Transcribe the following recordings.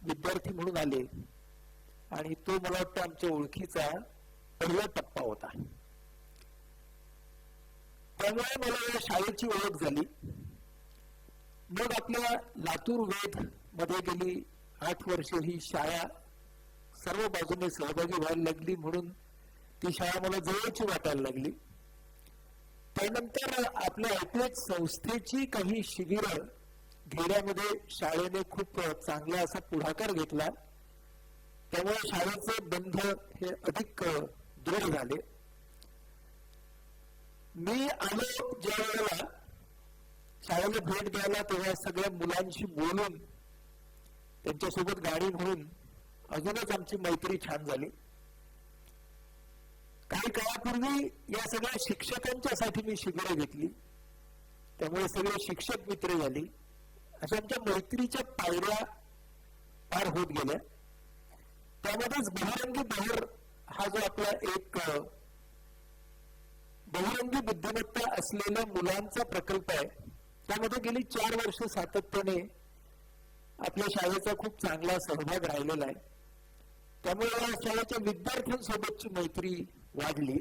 विद्यार्थी म्हणून आले आणि तो मला वाटतं आमच्या ओळखीचा पहिला टप्पा होता. त्यामुळे मला या शाळेची ओळख झाली. मग आपल्या लातूर वेध मध्ये गेली 8 वर्ष ही शाळा सर्व बाजूने सहभागी व्हायला लागली, म्हणून ती शाळा मला जवळची वाटायला लागली. त्यानंतर आपल्या IPH संस्थेची काही शिबिरं घेण्यामध्ये शाळेने खूप चांगला असा पुढाकार घेतला. त्यामुळे शाळेचे बंध हे अधिक दृढ झाले. मी आलो ज्या वेळेला शाळेला भेट द्यायला, तेव्हा सगळ्या मुलांशी बोलून त्यांच्यासोबत गाणी म्हणून अजूनच आमची मैत्री छान झाली. काही काळापूर्वी या सगळ्या शिक्षकांच्यासाठी मी शिबिरं घेतली, त्यामुळे सगळे शिक्षक मित्र झाली. अशा आमच्या मैत्रीच्या पायऱ्या पार होत गेल्या. त्यामध्येच बहुरंगी बहर हा जो आपला एक बहुरंगी बुद्धिमत्ता असलेल्या मुलांचा प्रकल्प आहे, त्यामध्ये गेली 4 वर्ष सातत्याने आपल्या शाळेचा खूप चांगला सहभाग राहिलेला आहे. त्यामुळे या शाळेच्या विद्यार्थ्यांसोबतची मैत्री वाढली.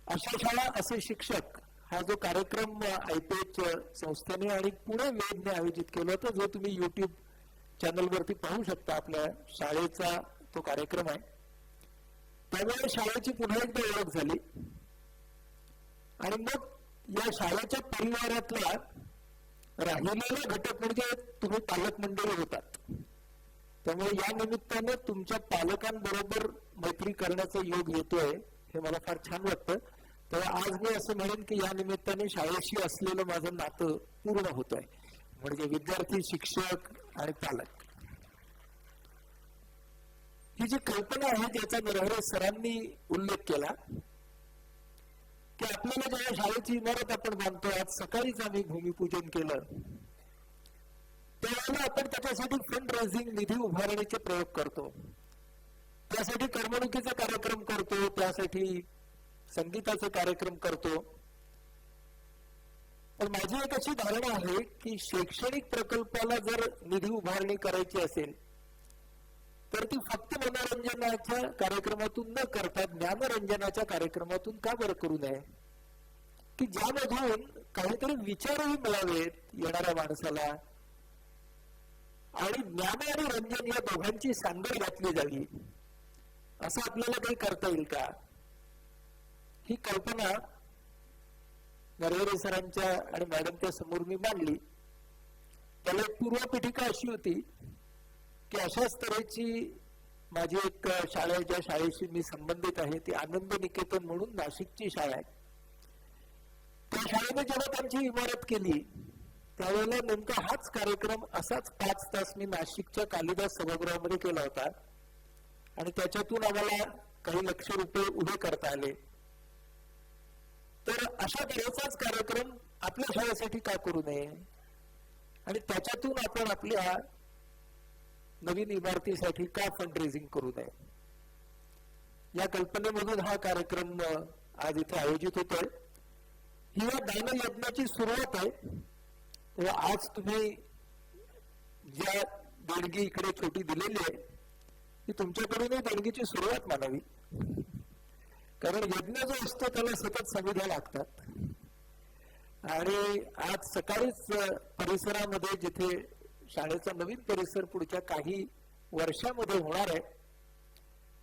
अशा शाळा, असे शिक्षक हा जो कार्यक्रम IPH संस्थेने आणि पुणे वेधने आयोजित केला होता, जो तुम्ही YouTube चॅनलवरती पाहू शकता, आपल्या शाळेचा तो कार्यक्रम आहे. त्यामुळे शाळेची पुन्हा एकदा ओळख झाली आणि मग या शाळेच्या परिवारातला राहिलेला घटक म्हणजे तुम्ही पालक मंडळी होतात. त्यामुळे या निमित्ताने तुमच्या पालकांबरोबर मैत्री करण्याचा योग येतोय, हे मला फार छान वाटतं. तेव्हा आज मी असं म्हणेन की या निमित्ताने शाळेशी असलेलं माझं नातं पूर्ण होत आहे, म्हणजे विद्यार्थी, शिक्षक आणि पालक. ही जी कल्पना आहे त्याचा नरहरे सरांनी उल्लेख केला की आपल्याला जेव्हा शाळेची इमारत आपण बांधतो, आज सकाळीच आम्ही भूमिपूजन केलं, त्यावेळेला आपण त्याच्यासाठी फंड रेझिंग, निधी उभारण्याचे प्रयोग करतो, त्यासाठी करमणुकीचा कार्यक्रम करतो, त्यासाठी संगीताचे कार्यक्रम करतो. पण माझी एक अशी धारणा आहे की शैक्षणिक प्रकल्पाला जर निधी उभारणी करायची असेल तर ती फक्त मनोरंजनाच्या कार्यक्रमातून न करता ज्ञानरंजनाच्या कार्यक्रमातून का बरं करू नये, की ज्यामधून काहीतरी विचारही मिळावेत येणाऱ्या माणसाला आणि ज्ञान आणि रंजन या दोघांची सांगड घातली जावी. असं आपल्याला काही करता येईल का? ही कल्पना नरहरे सरांच्या आणि मॅडमच्या समोर मी मांडली. त्याला एक पूर्वपीठिका अशी होती की अशाच तऱ्हेची माझी एक शाळा, ज्या शाळेशी मी संबंधित आहे, ती आनंद निकेतन म्हणून नाशिकची शाळा आहे. त्या शाळेने जेव्हा त्यांची इमारत केली त्यावेळेला नेमका हाच कार्यक्रम असाच 5 तास मी नाशिकच्या कालिदास सभागृहामध्ये केला होता आणि त्याच्यातून आम्हाला काही लक्ष रुपये उभे करता आले. तर अशा तऱ्हेचाच कार्यक्रम आपल्या शाळेसाठी का करू नये आणि त्याच्यातून आपण आपल्या नवीन इमारतीसाठी का फंड रेझिंग करू नये, या कल्पनेमधून हा कार्यक्रम आज इथे आयोजित होतोय. ही या दान यज्ञाची सुरुवात आहे. आज तुम्ही ज्या देणगी इकडे छोटी दिलेली आहे ती तुमच्याकडून देणगीची सुरुवात मानावी, कारण यज्ञ जो असतो त्याला सतत समिध्या लागतात. आणि आज सकाळीच परिसरामध्ये, जिथे शाळेचा नवीन परिसर पुढच्या काही वर्षामध्ये होणार आहे,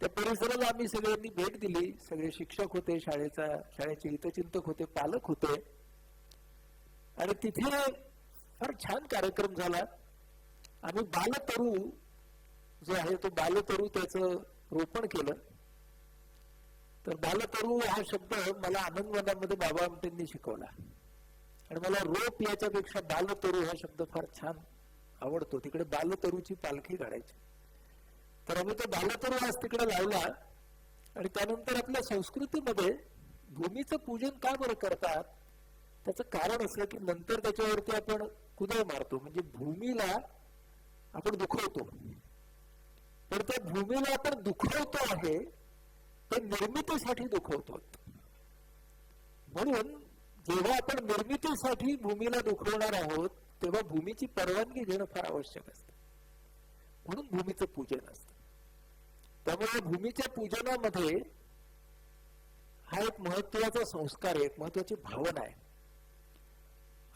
त्या परिसराला आम्ही सगळ्यांनी भेट दिली. सगळे शिक्षक होते, शाळेचे हितचिंतक होते, पालक होते आणि तिथे फार छान कार्यक्रम झाला. आम्ही बालतरू जो आहे तो बालतरू त्याचं रोपण केलं. तर बालतरू हा शब्द मला आनंदवनामध्ये बाबा आमटेंनी शिकवला आणि मला रोप याच्यापेक्षा बालतरू हा शब्द फार छान आवडतो. तिकडे बालतरूची पालखी काढायची. तर आम्ही तो बालतरू आज तिकडे लावला आणि त्यानंतर आपल्या संस्कृतीमध्ये भूमीचं पूजन का बरं करतात, त्याचं कारण असं की नंतर त्याच्यावरती आपण कुदळ मारतो, म्हणजे भूमीला आपण दुखवतो. पण त्या भूमीला आपण दुखवतो आहे ते निर्मितीसाठी दुखवतो. म्हणून जेव्हा आपण निर्मितीसाठी भूमीला दुखवणार आहोत तेव्हा भूमीची परवानगी घेणं फार आवश्यक असतं. म्हणून भूमीचं पूजन असतं. त्यामुळे भूमीच्या पूजनामध्ये हा एक महत्वाचा संस्कार आहे, एक महत्वाची भावना आहे.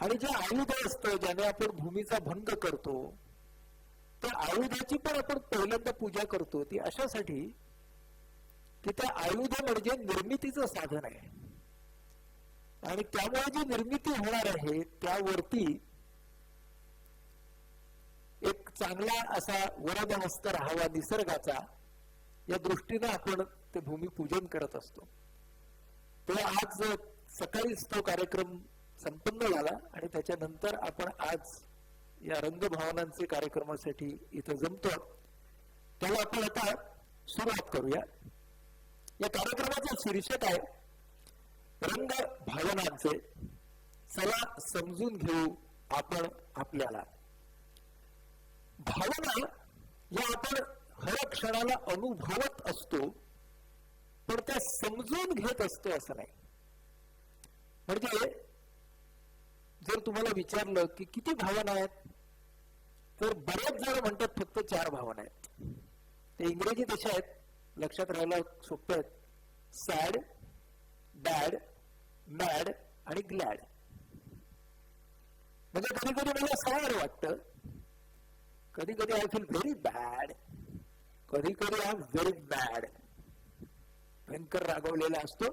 आणि जे आयुध असतं ज्याने आपण भूमीचा भंग करतो, त्या आयुधाची पण आपण पहिल्यांदा पूजा करतो. ती अशासाठी की त्या आयुध म्हणजे निर्मितीचं साधन आहे. आणि त्यामुळे जी निर्मिती होणार आहे त्यावरती एक चांगला असा वरदहस्त राहावा निसर्गाचा, या दृष्टीने आपण ते भूमिपूजन करत असतो. तो आज सकाळीच तो कार्यक्रम संपन्न झाला आणि त्याच्यानंतर आपण आज या रंगभावनांचे कार्यक्रमासाठी इथं जमतो. त्याला आपण आता सुरुवात करूया. या कार्यक्रमाचं शीर्षक आहे रंग भावनांचे. चला समजून घेऊ आपण आपल्याला. भावना या आपण हर क्षणाला अनुभवत असतो, पण त्या समजून घेत असतो असं नाही. म्हणजे जर तुम्हाला विचारलं की किती भावना आहेत, तर बरेच जण म्हणतात फक्त 4 भावना आहेत. ते इंग्रजी तशा आहेत, लक्षात राहायला सोपे आहेत. सॅड, बॅड, मॅड आणि ग्लॅड. म्हणजे कधी कधी मला सॅड वाटतं, कधी कधी आय फील व्हेरी बॅड, कधी कधी आय एम व्हेरी बॅड, भयंकर रागवलेला असतो,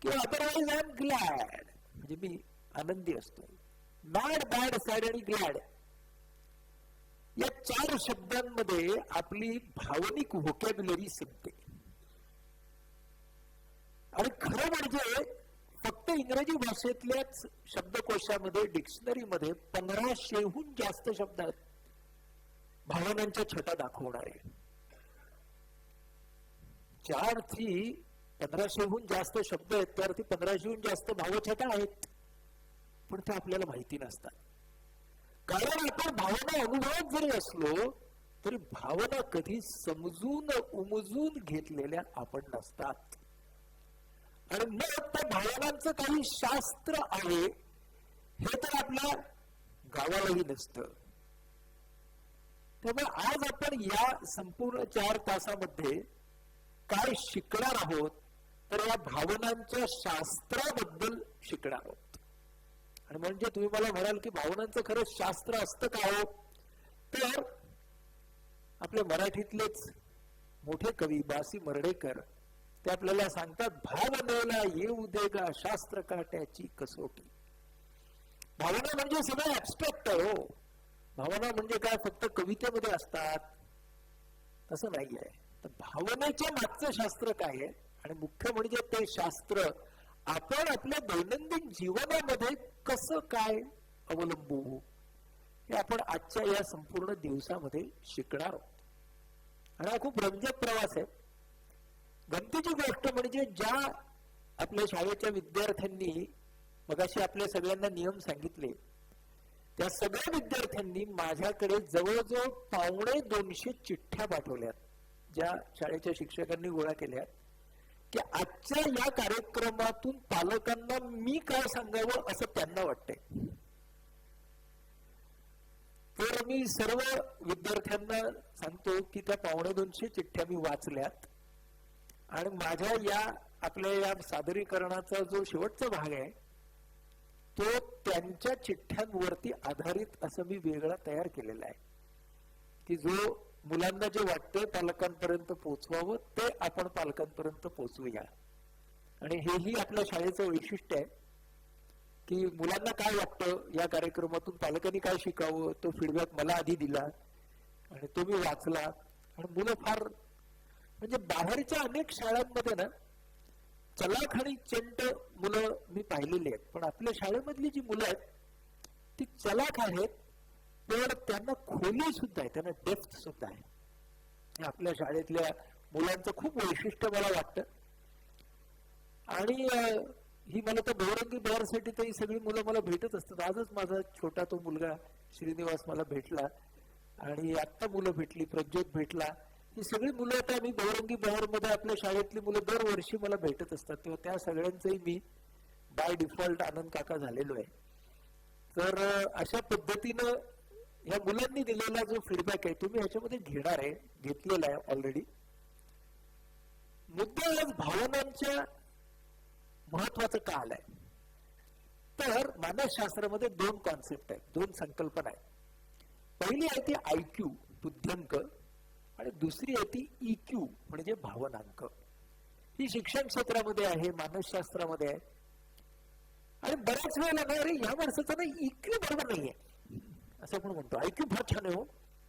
किंवा अदरवाईज आय एम ग्लॅड, म्हणजे मी आनंदी असतो. मॅड, बॅड, सॅड आणि ग्लॅड या 4 शब्दांमध्ये आपली भावनिक व्होकॅब्युलरी संपते. आणि खरं म्हणजे फक्त इंग्रजी भाषेतल्याच शब्दकोशामध्ये, डिक्शनरीमध्ये 1500हून जास्त शब्द आहेत भावनांच्या छटा दाखवणारे. 4 थी 1500हून जास्त शब्द आहेत, तर ती 1500हून जास्त भावछटा आहेत, पण ते आपल्याला माहिती नसतात. कारण आपण भावना अनुभवत जरी असलो तरी भावना कधी समजून उमजून घेतलेल्या आपण नसतात. आणि मग त्या भावनांचं काही शास्त्र आहे हे तर आपल्या गावालाही नसतं. त्यामुळे आज आपण या संपूर्ण 4 तासामध्ये काय शिकणार आहोत, तर या भावनांच्या शास्त्राबद्दल शिकणार आहोत. आणि म्हणजे तुम्ही मला म्हणाल की भावनांचं खरं शास्त्र असतं का हो, तर आपल्या मराठीतलेच मोठे कवी बासी मर्ढेकर ते आपल्याला सांगतात, भावनेला येऊ दे गा शास्त्र काट्याची कसोटी. भावना म्हणजे सगळं ऍब्स्ट्रॅक्ट आहे हो. भावना म्हणजे काय फक्त कवितेमध्ये असतात तसं नाही आहे. तर भावनेच्या मागचं शास्त्र काय आहे, आणि मुख्य म्हणजे ते शास्त्र आपण आपल्या दैनंदिन जीवनामध्ये कसं काय अवलंबू, हे आपण आजच्या या संपूर्ण दिवसामध्ये शिकणार आहोत. आणि हा खूप रंजक प्रवास आहे. गमतीची गोष्ट म्हणजे ज्या आपल्या शाळेच्या विद्यार्थ्यांनी मगाशी आपल्या सगळ्यांना नियम सांगितले, त्या सगळ्या विद्यार्थ्यांनी माझ्याकडे जवळजवळ 250 चिठ्ठ्या पाठवल्यात, ज्या शाळेच्या शिक्षकांनी गोळा केल्या, की आजच्या या कार्यक्रमातून पालकांना मी काय सांगावं असं त्यांना वाटतंय. तर मी सर्व विद्यार्थ्यांना सांगतो की त्या 250 चिठ्ठ्या मी वाचल्यात, आणि माझ्या या आपल्या या सादरीकरणाचा जो शेवटचा भाग आहे तो त्यांच्या चिठ्ठ्यांवरती आधारित असं मी वेगळा तयार केलेला आहे, की जो मुलांना जे वाटतं पालकांपर्यंत पोहोचवावं ते आपण पालकांपर्यंत पोहोचवूया. आणि हेही आपल्या शाळेचं वैशिष्ट्य आहे की मुलांना काय वाटतं या कार्यक्रमातून, पालकांनी काय शिकावं, तो फीडबॅक मला आधी दिला आणि तो मी वाचला. आणि मुलं फार, म्हणजे बाहेरच्या अनेक शाळांमध्ये ना चलाख आणि चंट मुलं मी पाहिलेली आहेत, पण आपल्या शाळेमधली जी मुलं आहेत ती चलाख आहेत, पण त्यांना खोली सुद्धा आहे, त्यांना डेप्थ सुद्धा आहे. आपल्या शाळेतल्या मुलांचं खूप वैशिष्ट्य मला वाटतं. आणि ही मला तर बहुरंगी बहारसाठी तर ही सगळी मुलं मला भेटत असतात. आजच माझा छोटा तो मुलगा श्रीनिवास मला भेटला, आणि आत्ता मुलं भेटली, प्रज्योत भेटला. ही सगळी मुलं आता मी बहुरंगी बहार मध्ये आपल्या शाळेतली मुलं दरवर्षी मला भेटत असतात, तेव्हा त्या सगळ्यांचंही मी बाय डिफॉल्ट आनंद काका झालेलो आहे. तर अशा पद्धतीनं या मुलांनी दिलेला जो फीडबॅक आहे तुम्ही ह्याच्यामध्ये घेणार आहे, घेतलेला आहे ऑलरेडी. मुद्दा आज भावनांच्या महत्वाचं का आलंय, तर मानसशास्त्रामध्ये दोन कॉन्सेप्ट आहेत, दोन संकल्पना आहेत. पहिली आहे ती IQ बुद्ध्यांक आणि दुसरी आहे ती EQ म्हणजे भावनांक. ही शिक्षण क्षेत्रामध्ये आहे, मानसशास्त्रामध्ये आहे. आणि बऱ्याच वेळेला ना, अरे या माणसाचा ना EQ बरोबर नाहीये असं आपण म्हणतो. IQ फार छान आहे हो,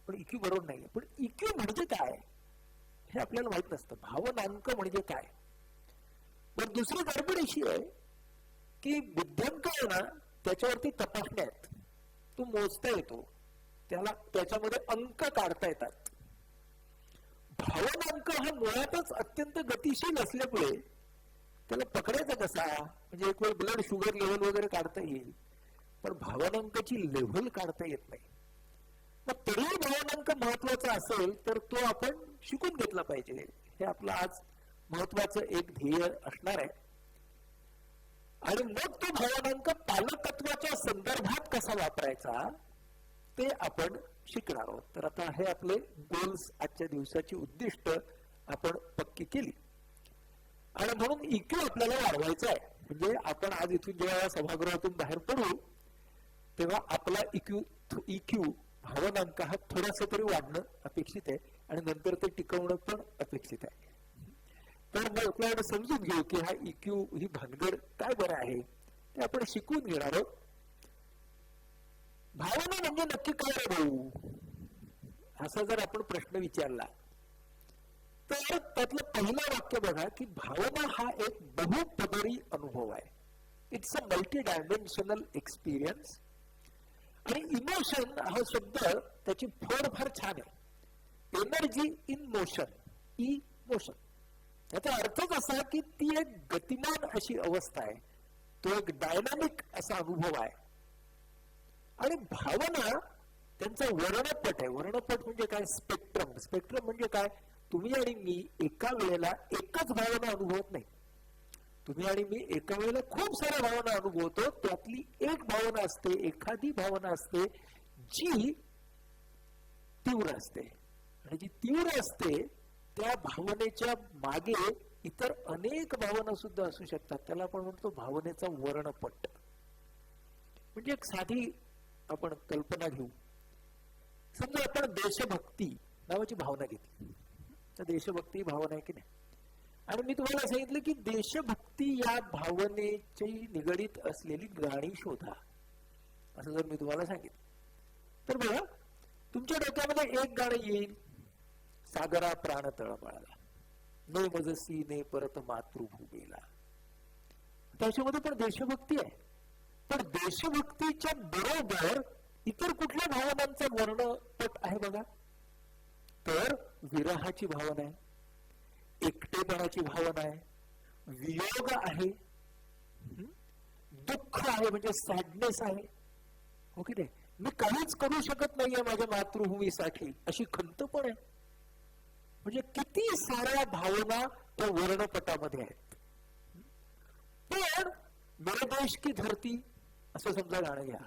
पण EQ बरोबर नाहीये. पण EQ म्हणजे काय हे आपल्याला माहित नसतं. भावनांक म्हणजे काय. पण दुसरी गडबड अशी आहे की बुद्ध्यांक आहे ना, त्याच्यावरती तपासण्या आहेत, तो मोजता येतो, त्याला त्याच्यामध्ये अंक काढता येतात. भावनांक हा मुळातच अत्यंत गतिशील असल्यामुळे त्याला पकडायचा कसा, म्हणजे एक वेळ ब्लड शुगर लेवल वगैरे काढता येईल, पण भावनांकाची लेव्हल काढता येत नाही. मग तरी भावनांक महत्वाचा असेल तर तो आपण शिकून घेतला पाहिजे. हे आपलं आज महत्वाचं एक ध्येय असणार आहे. आणि मग तो भावनांक पालकत्वाच्या संदर्भात कसा वापरायचा ते आपण शिकणार आहोत. तर आता हे आपले गोल्स, आजच्या दिवसाची उद्दिष्ट आपण पक्की केली. आणि म्हणून EQ आपल्याला वाढवायचा आहे. म्हणजे आपण आज इथून जेव्हा सभागृहातून बाहेर पडू तेव्हा आपला EQ भावनांक हा थोडासा तरी वाढणं अपेक्षित आहे आणि नंतर ते टिकवणं पण अपेक्षित आहे. तर मग आपल्याला समजून घेऊ की हा EQ ही भानगड काय बरं आहे ते आपण शिकून घेणार आहोत. भावना म्हणजे नक्की काय रे भाऊ, असा जर आपण प्रश्न विचारला तर त्यातलं पहिलं वाक्य बघा की भावना हा एक बहुपदरी अनुभव आहे. It's a multi dimensional experience. आणि इमोशन हा शब्द त्याची फोड फार छान आहे. Energy in motion, emotion. याचा अर्थच असा की ती एक गतिमान अशी अवस्था आहे, तो एक डायनामिक असा अनुभव आहे. आणि भावना त्यांचा वर्णपट आहे. वर्णपट म्हणजे काय, स्पेक्ट्रम. स्पेक्ट्रम म्हणजे काय, तुम्ही आणि मी एका वेळेला एकच भावना अनुभवत नाही. तुम्ही आणि मी एका वेळेला खूप साऱ्या भावना अनुभवतो. त्यातली एक भावना असते, एखादी भावना असते जी तीव्र असते. आणि जी तीव्र असते त्या भावनेच्या मागे इतर अनेक भावना सुद्धा असू शकतात. त्याला आपण म्हणतो भावनेचा वर्णपट. म्हणजे एक साधी आपण कल्पना घेऊ. समजा आपण देशभक्ती नावाची भावना घेतली. तर देशभक्ती भावना आहे की नाही. आणि मी तुम्हाला सांगितलं की देशभक्ती या भावनेची निगडीत असलेली गाणी शोधा असं जर मी तुम्हाला सांगितलं तर बघा तुमच्या डोक्यामध्ये एक गाणं येईल, सागरा प्राण तळमळाला, ने मजसी ने परत मातृभूमीला. त्याच्यामध्ये पण देशभक्ती आहे. पण देशभक्तीच्या बरोबर इतर कुठल्या भावनांचा वर्णपट आहे बघा. तर विरहाची भावना आहे, एकटेपणाची भावना आहे, वियोग आहे, दुःख आहे म्हणजे सॅडनेस आहे. हो की नाही, मी काहीच करू शकत नाहीये माझ्या मातृभूमीसाठी अशी खंत पण आहे. म्हणजे किती साऱ्या भावना त्या वर्णपटामध्ये आहेत. पण मेरे देश की धरती असं समजा गाणं घ्या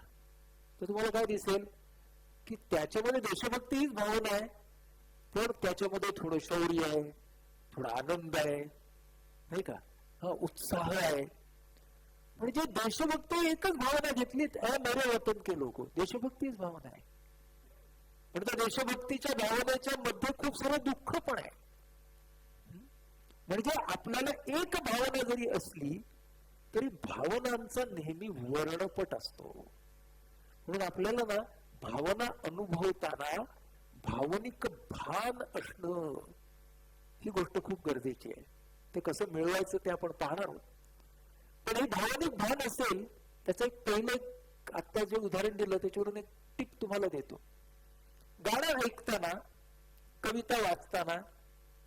तर तुम्हाला काय दिसेल की त्याच्यामध्ये देशभक्ती हीच भावना आहे, पण त्याच्यामध्ये थोडं शौर्य आहे, थोडा आनंद आहे, नाही का, हा उत्साह आहे. म्हणजे देशभक्ती एकच भावना घेतलीत, मेरे वतन के लोक, देशभक्तीच भावना आहे. पण त्या देशभक्तीच्या भावनेच्या मध्ये खूप सारं दुःख पण आहे. म्हणजे आपल्याला एक भावना जरी असली तरी भावनांचा नेहमी वर्णपट असतो. म्हणून आपल्याला ना भावना अनुभवताना भावनिक भान असणं ही गोष्ट खूप गरजेची आहे. ते कसं मिळवायचं ते आपण पाहणार आहोत. पण हे भावनिक भान असेल त्याचं एक पहिलं आता जे उदाहरण दिलं त्याच्यावरून एक टिप तुम्हाला देतो. गाणं ऐकताना, कविता वाचताना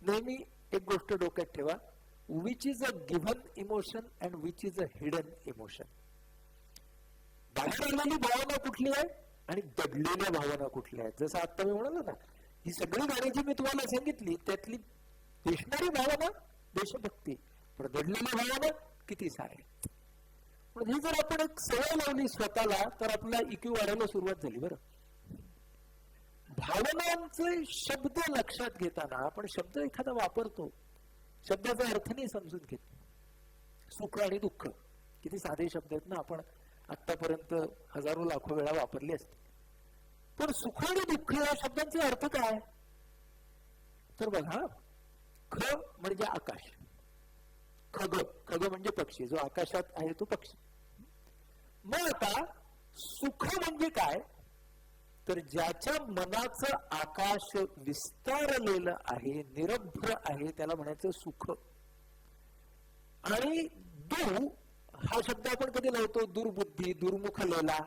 नेहमी एक गोष्ट डोक्यात ठेवा, which is a given emotion and which is a hidden emotion. बाहेर आलेली भावना कुठली आहे आणि दडलेल्या भावना कुठल्या आहेत. जसं आता मी म्हणालो ना, ही सगळी गाणी जी मी तुम्हाला सांगितली त्यातली दिसणारी भावना देशभक्ती, पण दडलेली भावना किती सारे. पण ही जर आपण एक सवय लावली स्वतःला तर आपला EQ वाढायला सुरुवात झाली. बरं, भावनांचे शब्द लक्षात घेताना आपण शब्द एखादा वापरतो, शब्दाचा अर्थ नाही समजून घेत. सुख आणि दुःख किती साधे शब्द आहेत ना, आपण आतापर्यंत हजारो लाखो वेळा वापरले असते. पण सुख आणि दुःख या शब्दांचे अर्थ काय? तर बघा, ख म्हणजे आकाश, खग, खग म्हणजे पक्षी, जो आकाशात आहे तो पक्षी. मग आता सुख म्हणजे काय? तर ज्याच्या मनाचं आकाश विस्तारलेलं आहे, निरभ्र आहे, त्याला म्हणायचं सुख. आणि दु हा शब्द आपण कधी लावतो? दुर्बुद्धी, दुर्मुखलेला.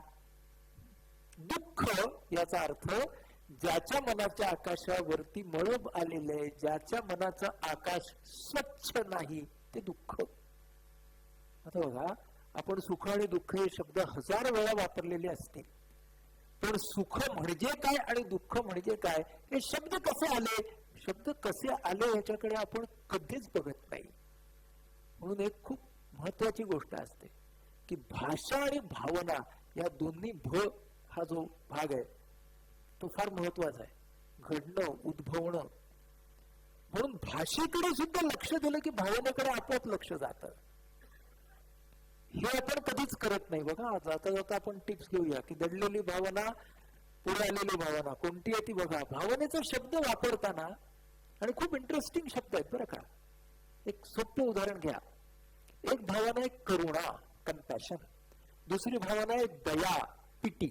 दुःख याचा अर्थ ज्याच्या मनाच्या आकाशावरती मळब आलेले आहे, ज्याच्या मनाचं आकाश स्वच्छ नाही, ते दुःख. आता बघा, आपण सुख आणि दुःख हे शब्द हजार वेळा वापरलेले असतील, पण सुख म्हणजे काय आणि दुःख म्हणजे काय हे शब्द कसे आले, शब्द कसे आले याच्याकडे आपण कधीच बघत नाही. म्हणून एक खूप महत्वाची गोष्ट असते की भाषा आणि भावना या दोन्ही भ हा जो भाग आहे तो फार महत्वाचा आहे. घडणं, उद्भवणं. म्हणून भाषेकडे सुद्धा लक्ष दिलं की भावनेकडे आपोआप लक्ष जातं. हे आपण कधीच करत नाही. बघा, जाता जाता आपण टिप्स घेऊया की दडलेली भावना, पुढे आलेली भावना कोणती आहे ती बघा. भावनेचा शब्द वापरताना, आणि खूप इंटरेस्टिंग शब्द आहेत बरं का. एक सोपं उदाहरण घ्या. एक भावना आहे करुणा, कंपॅशन. दुसरी भावना आहे दया, पिटी.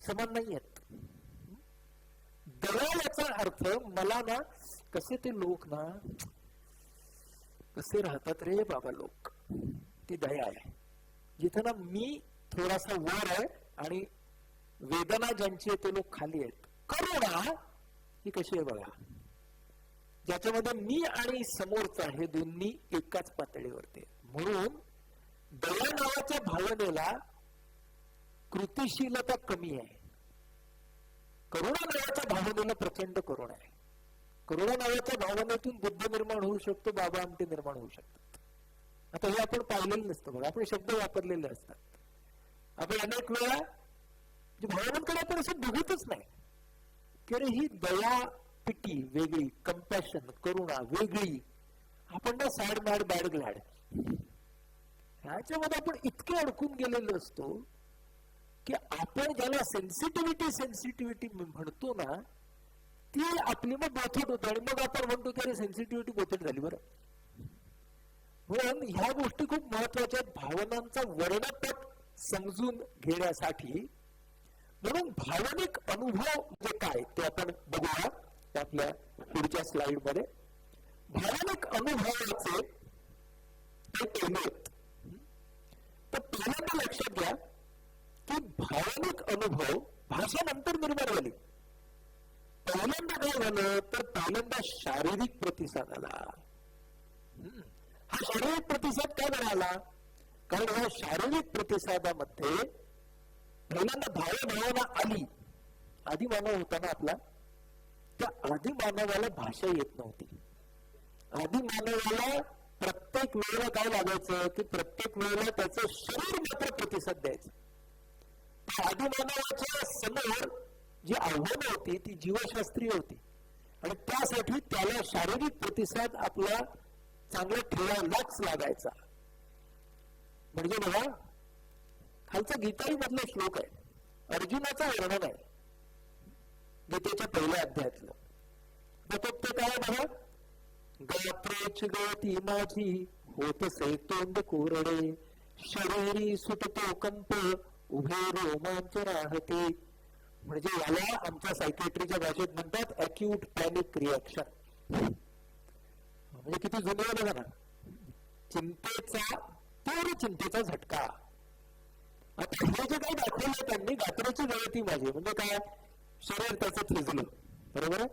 समान नाही आहेत. दया याचा अर्थ मला ना, कसे ते लोक ना कसे राहतात रे बाबा लोक, ती दया आहे. जिथं ना मी थोडासा वर आहे आणि वेदना ज्यांची आहे ते लोक खाली आहेत. करुणा ही कशी आहे बघा, ज्याच्यामध्ये मी आणि समोरचा हे दोन्ही एकाच पातळीवरती. म्हणून दया नावाच्या भावनेला कृतिशीलता कमी आहे. करुणा नावाच्या भावनेला प्रचंड करुणा आहे. करुणा नावाच्या भावनेतून बुद्ध निर्माण होऊ शकतो, बाबा आमटे निर्माण होऊ शकतात. आता हे आपण पाहिलेलं नसतं बघा, आपण शब्द वापरलेले असतात. आपण अनेक वेळा भावनांकडे आपण असं बघतच नाही की अरे ही दया, पिटी वेगळी, कंपॅशन, करुणा वेगळी. आपण ना सॅड मॅड बॅड ग्लॅड ह्याच्यामध्ये आपण इतके अडकून गेलेलो असतो की आपण ज्याला सेन्सिटिव्हिटी म्हणतो ना, ती आपली मग बोथट होते आणि मग आपण म्हणतो की अरे सेन्सिटिव्हिटी बोथट झाली. बरं, म्हणून ह्या गोष्टी खूप महत्वाच्या आहेत भावनांचा वर्णपट समजून घेण्यासाठी. म्हणून भावनिक अनुभव म्हणजे काय ते आपण बघूया आपल्या पुढच्या स्लाइड मध्ये. भावनिक अनुभवाचे ते पैलू. तर पहिल्यांदा लक्षात घ्या की भावनिक अनुभव भाषा नंतर निर्माण झाली. पहिल्यांदा काय झालं तर पहिल्यांदा शारीरिक प्रतिसाद आला. हा शारीरिक प्रतिसाद काय मिळाला? कारण ह्या शारीरिक प्रतिसादामध्ये पहिल्यांदा भावना आली. आधी मानव होता ना आपला, त्या आधी मानवाला भाषा येत नव्हती. आधी मानवाला प्रत्येक वेळेला काय लागायचं की प्रत्येक वेळेला त्याचं शरीर मात्र प्रतिसाद द्यायचं. आधी मानवाच्या समोर जी आव्हानं होती ती जीवशास्त्रीय होती आणि त्यासाठी त्याला शारीरिक प्रतिसाद आपला चांगला ठेवायलाच लागायचा. म्हणजे बघा, खालचा गीताई मधला श्लोक आहे, अर्जुनाचं वर्णन आहे गीतेच्या पहिल्या अध्यायातलं. ते काय बघा, गात्रेच गती माझी होतसे तोंड कोरडे, शरीरी सुटतो कंप उभे रोमांच राहते. म्हणजे याला आमच्या सायकेट्रीच्या भाषेत म्हणतात अक्यूट पॅनिक रिॲक्शन. म्हणजे किती जुने बघा ना, चिंतेचा, तीव्र चिंतेचा झटका. आता हे जे काही दाखवलं त्यांनी, गात्रेची गळती माझी म्हणजे काय, शरीर त्याचं थिजलं. बरोबर आहे.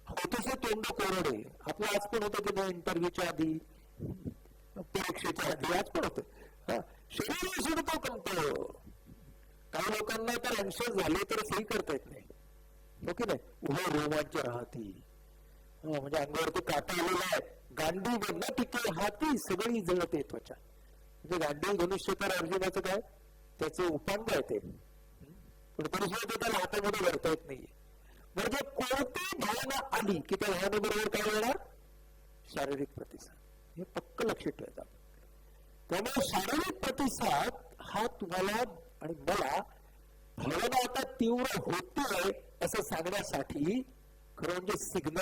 होतसे तोंड कोरडे आपलं आज पण होतं की नाही, इंटरव्ह्यूच्या आधी, परीक्षेच्या आधी, आज पण होतं. शरीर सुटतो कंप. काही लोकांना तर अँशियस झाले तर सही करता येत नाही, हो की नाही. उभे रोमांच राहती, म्हणजे अंगावरती काटा आलेला आहे. गांधी बंद टिके हाती सगळी जळते त्वचा. म्हणजे गांधी धनुष्य तर अर्जुनाचं काय, त्याचे उपांग आहे ते. पण तरी सुद्धा त्याला हातामध्ये भरता येत नाहीये. म्हणजे कोणती भावना आली की त्या भावनेबरोबर काय येणार? शारीरिक प्रतिसाद. हे पक्क लक्षात ठेवायचं. त्यामुळे शारीरिक प्रतिसाद हा तुम्हाला आणि मला भावना आता तीव्र होते असं सांगण्यासाठी खरं म्हणजे सिग्नल